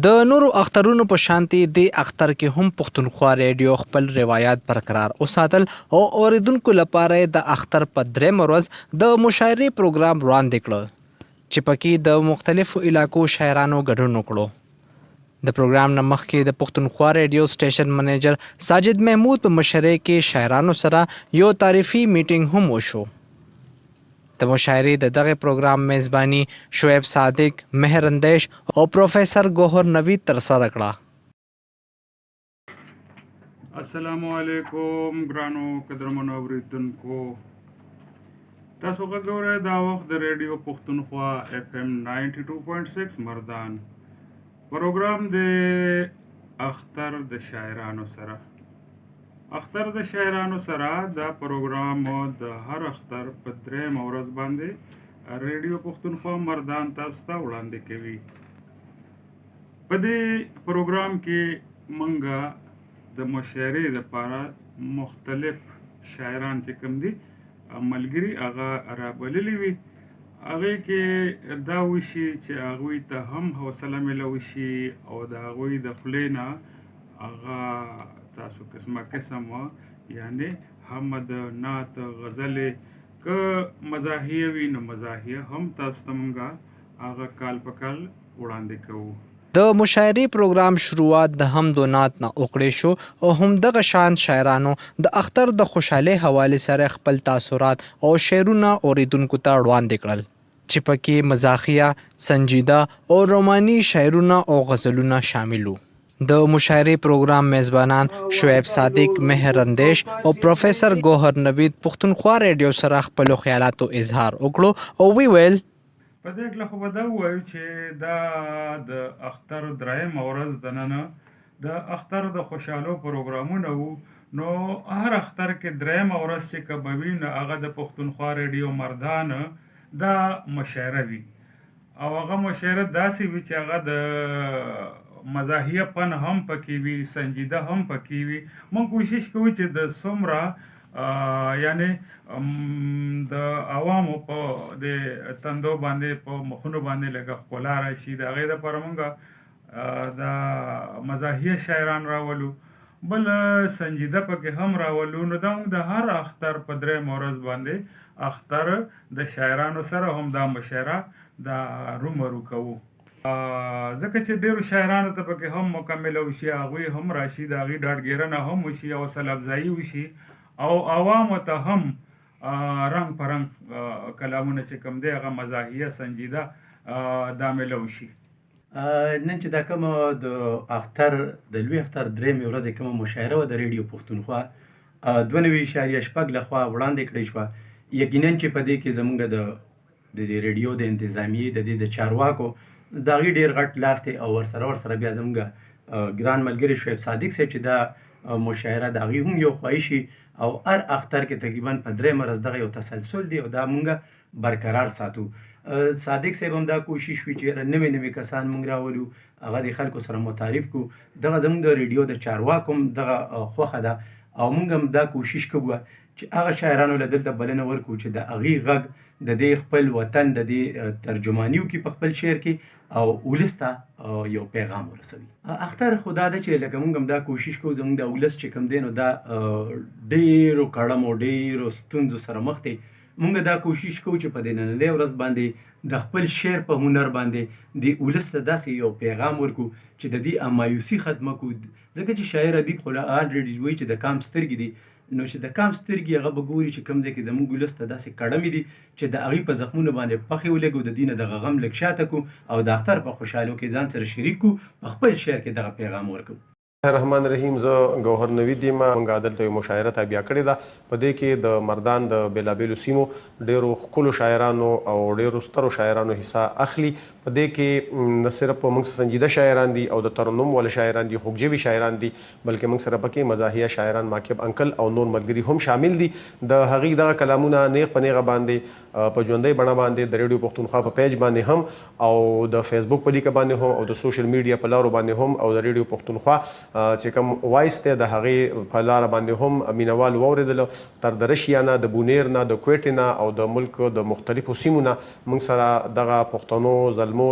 د نورو اخترونو په شانتي د اختر کې هم پښتونخوا ریډیو خپل روایت برقرار وساتل او اوریدونکو لپاره د اختر په درېم ورځ د مشاعرې پروګرام وړاندې کړ چې پکې د مختلفو علاقو شاعرانو ګډون وکړو. د پروګرام نه مخکې د پښتونخوا ریډیو سټیشن منیجر ساجد محمود په مشرۍ کې شاعرانو سره یو تعریفي میټینګ هم وشو. د مشاعرې د دغه پروګرام میزباني شعیب صادق، مهر اندیش او پروفیسر ګوهر نوید ترسره کړه. السلام علیکم ګرانو قدرمنو اوریدونکو، تاسو غوړئ دا وخت د ریډیو پښتونخوا FM 92.6 مردان پروګرام د اختر د شاعرانو سره. اختر د شاعرانو سره دا پروګرام د هر اختر په درېم ورځ باندې ریډیو پښتونخوا مردان تاسو ته وړاندې کوي. په دې پروګرام کې مونږ د مشاعرې لپاره مختلف شاعران چې کوم دي ملګري هغه رابللي وي. هغې کې دا وشي چې هغوی ته هم حوصله میلاو شي او د هغوی د خولې نه هغه تاسو قسمه قسم یعنی حمد، نعت، غزلې که مزاحیه وي نو مزاحیه هم تاسو ته مونږ هغه کال په کال وړاندې کوو. د مشاعرې پروګرام شروعات د حمد و نعت نه وکړی شو او همدغه شان شاعرانو د اختر د خوشحالۍ حوالې سره خپل تاثرات او شعرونه اوریدونکو ته وړاندې کړل چې پکې مزاحیه، سنجیده او روماني شعرونه او غزلونه شامل وو. د مشاعرې پروګرام میزبانان شعیب صادق، مهر اندیش او پروفیسر ګوهر نوید پښتونخوا ریډیو سره خپل خیالاتو اظهار وکړو او وی ویل په دې کې خو به دا ووایو چې دا د اختر درېیمه ورځ دننه د اختر د خوشحالو پروګرامونه وو. نو هر اختر کې درېیمه ورځ چې که به وي نو هغه د پښتونخوا ریډیو مردان دا مشاعره وي او هغه مشاعره داسې وي چې هغه د مزاحیه پن هم پکې وي، سنجیده هم پکې وي. موږ کوشش کوو چې د څومره یعنی د عوامو په د تندو باندې په مخونو باندې لږه ښکلا راشي، د هغې دپاره موږ د مزاحیه شاعران راولو، بل سنجیده پکې هم راولو. نو دا موږ د هر اختر په درېیمه ورځ باندې اختر د شاعرانو سره هم دا مشاعره دا رومرو کوو. ځکه چې ډېرو شاعرانو ته پکې هم مکمله وشي، هغوی هم راشي، د هغوی ډاډګیرنه هم وشي او حوصله افزایي وشي او عوامو ته هم رنګ په رنګ کلامونه چې کوم دی هغه مزاحیه، سنجیده دا میلاو شي. نن چې دا کومه د اختر د لوی اختر درېیمې ورځې کومه مشاعره وه د ریډیو پښتونخوا 92.6 لخوا وړاندې کړې شوه، یقینا چې په دې کې زموږ د ریډیو د انتظامیې د دې د چارواکو د هغې ډېر غټ لاس دی او ورسره بیا زموږ ګران ملګري شعیب صادق صاحب چې دا مشاعره د هغې هم یو خواهشي او هر اختر کې تقریبا په درېیمه ورځ دغه یو تسلسل دی او دا مونږ برقرار ساتو. صادق صاحب هم دا کوشش وي چې نوې کسان مونږ راولو، هغه د خلکو سره متعارف کړو. دغه زموږ د ریډیو د چارواکو هم دغه خوښه ده او مونږ هم دا کوشش کوو چې هغه شاعرانو له دلته بلنه ورکړو چې د هغې غږ د دې خپل وطن د دې ترجماني وکړي په خپل شعر کې او ولس ته یو پیغام ورسوي. اختر خو دا ده چې لکه مونږ هم دا کوشش کوو زموږ د ولس چې کوم دی نو دا ډېرو کړم او ډېرو ستونزو سره مخ دی. مونږ دا کوشش کوو چې په دې نننۍ ورځ باندې د خپل شعر په هنر باندې د ولس ته داسې یو پیغام ورکړو چې د دې مایوسي ختمه کړو. ځکه چې شاعر ادیب خو الریډي وایي چې د کام سترګې دي، نو چې د کام سترګې هغه به ګوري چې کوم ځای کې زموږ ولس ته داسې کړمې دي چې د هغوی په زخمونو باندې پخې ولګو، د دې نه دغه غم لږ شاته کړو او د اختر په خوشحالو کې ځان سره شریک کړو، په خپل شعر کې دغه پیغام ورکړو. الرحمن الرحیم. زه ګوهر نوید یم. موږ دلته یو مشاعره تابع کړې ده. په دې کې د مردان د بېلابېلو سیمو ډېرو ښکلو شاعرانو او ډېرو سترو شاعرانو حصه اخلي. په دې کې نه صرف موږ سنجیده شاعران دي او د ترنم والا شاعران دي، خوږژبي شاعران دي، بلکې موږ سره پکې مزاحیه شاعران ماکب انکل او نور ملګري هم شامل دي. د هغې دغه کلامونه نیغ په نیغه باندې په ژوندۍ بڼه باندې د ریډیو پښتونخوا په پیج باندې هم او د فیسبوک په لیکه باندې هم او د سوشل میډیا په لارو باندې هم او د ریډیو پښتونخوا چې کوم وایس ته د هغې په لاره باندې هم مینوال واورېدل تر د رشیا نه د بونیر نه د کویټې نه او د ملک د مختلفو سیمو نه موږ سره دغه پښتنو زلمو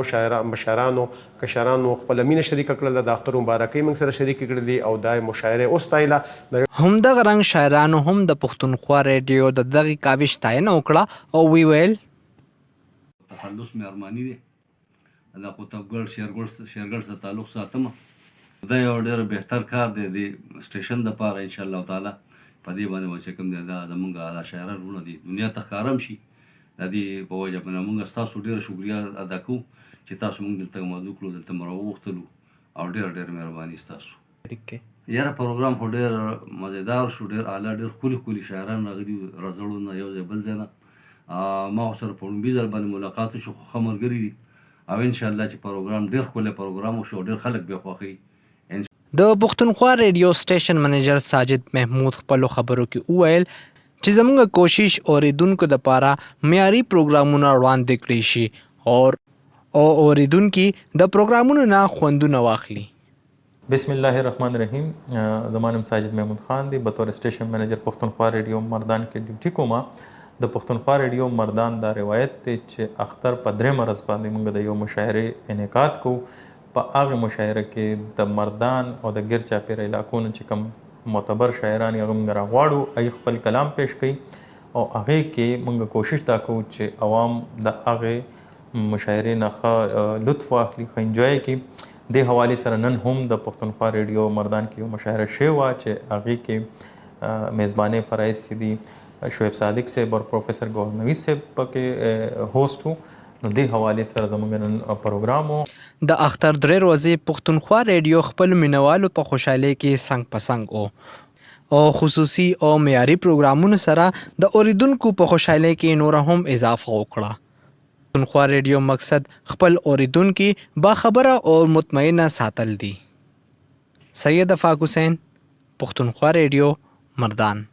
مشرانو کشرانو خپله مینه شریکه کړله د اختر مبارکۍ موږ سره شریکې کړې دي او دا مشاعرې وستایله. همدغه رنګ شاعرانو هم د پښتونخوا ریډیو د دغې کاوش ستاینه وکړه او وی ویل تخلص مې ارماني دی د قطبګړ شیرګړ سره تعلق ساتم. دا یو ډېر بهتر کار دی د سټیشن دپاره انشاءالله تعالی په دې باندې به چې کوم دی دا زمونږ دا شاعران وروڼه دي دنیا ته ښکاره هم شي. د دې په وجه باندې موږ ستاسو ډېره شکریه ادا کوو چې تاسو موږ دلته مدعو کړو دلته مو راوغوښتلو او ډېره مهرباني ستاسو. یاره پروګرام خو ډېر مزیدار شو ډېر اعلی ډېر ښکلي شاعران راغلي رزړو نه یو ځای بل ځای نه. ما ورسره په لومړي ځل باندې ملاقات وشو خو ښه ملګري دي او انشاءالله چې پروګرام ډېر ښکلی پروګرام وشو ډېر خلک بیا خوښوي. د پښتونخوا ریډیو سټیشن منیجر ساجد محمود خپلو خبرو کې وویل چې زموږ کوشش اوریدونکو دپاره معیاري پروګرامونه وړاندې کړي شي او اوریدونکي د پروګرامونو نه خوندونه واخلي. بسم الله الرحمن الرحیم. زما نوم ساجد محمود خان دی. بطور سټیشن منیجر پښتونخوا ریډیو مردان کې ډیوټي کومه. د پښتونخوا ریډیو مردان دا روایت دی چې اختر په درې مرز باندې موږ د یو مشاعرې انعقاد کوو. په هغه مشاعره کې د مردان او د ګیر چاپیره علاقو نه چې کوم معتبر شاعران هغه موږ راغواړو هغوی خپل کلام پیش کوي او هغې کې موږ کوشش دا کوو چې عوام د هغې مشاعرې نه ښه لطف واخلي ښه انجوی کړي. دې حوالې سره نن هم د پښتونخوا ریډیو مردان کې یو مشاعره شوې وه چې هغې کې میزبانۍ فرایض چې دي شعیب صادق صاحب او پروفیسر ګوهر نویز صاحب پکې هوسټ وو. نو دې حوالې سره زموږ نن پروګرام و. د اختر درې ورځې پښتونخوا ریډیو خپل مینوالو په خوشحالۍ کې څنګ په څنګ او خصوصي او معیاري پروګرامونو سره د اوریدونکو په خوشحالۍ کې نوره هم اضافه وکړه. پښتونخوا ریډیو مقصد خپل اوریدونکي باخبره او مطمئنه ساتل دي. سید افاق حسین، پښتونخوا ریډیو، مردان.